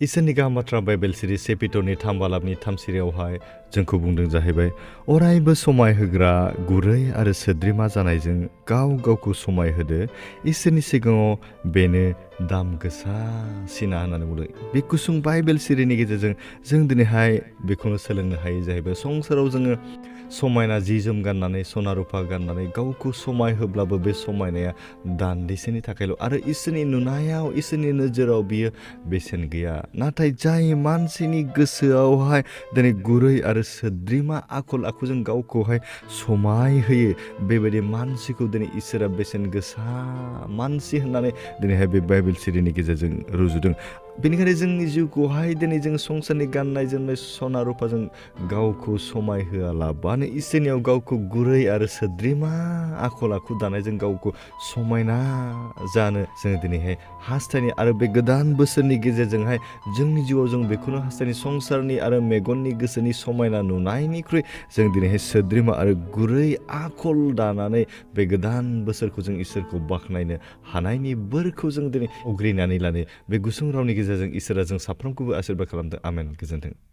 इसोरनि गाहाम बाथ्रा बाइबेल सिरि सेपिटरनि 3 बालाबनि 3 सिरियावहाय जोंखौ बुंदों जाहैबाय अरायबो समाय होग्रा गुरै आरो सोद्रोमा जानायजों गाव गावखौ समाय होदो इसोरनि सिगाङाव बेनो दाम गोसासिना होननानै बुंदों। बे गुसुं बाइबेल सिरिनि गेजेरजों जों दिनैहाय बेखौनो सोलोंनो हायो जाहैबाय संसाराव जोङो समायना जि जोम गाननानै सना रुफा गाननानै गावखौ समाय होब्लाबो बे समायनाया दान्दिसेनि थाखायल' आरो इसोरनि नुनायाव इसोरनि नोजोराव बियो बेसेन गैया। नाथाय जाय मानसिनि गोसोआवहाय दिनै गुरै आरो सोद्रोमा आखल आखुजों गावखौहाय समाय होयो बेबायदि मानसिखौ दिनै इसोरा बेसेन गोसा मानसि होननानै दिनैहाय बे बाइबेल सिरिनि गेजेरजों रुजुदों। बेनिखायनो जोंनि जिउखौहाय दिनै जों संसारनि गाननाय जोमनाय सना रुफाजों गावखौ समाय होआलाबानो इसोरनियाव गावखौ गुरै आरो सोद्रोमा आखल आखु दानायजों गावखौ समायना जानो जोङो दिनैहाय हास्थायनाय आरो बे गोदान बोसोरनि गेजेरजोंहाय जोंनि जिउआव जों बेखौनो हास्थायनाय संसारनि आरो मेगननि गोसोनि समायना नुनायनिख्रुइ जों दिनैहाय सोद्रोमा आरो गुरै आखल दानानै बे गोदान बोसोरखौ जों इसोरखौ बाख्नायनो हानायनि बोरखौ जों दिनै उग्रिनानै लानो बे गुसुं रावनि गेजेरजों इसोरा जों साफ्रोमखौबो आशीर्बाद खालामदों। आमेन। गोजोन्थों।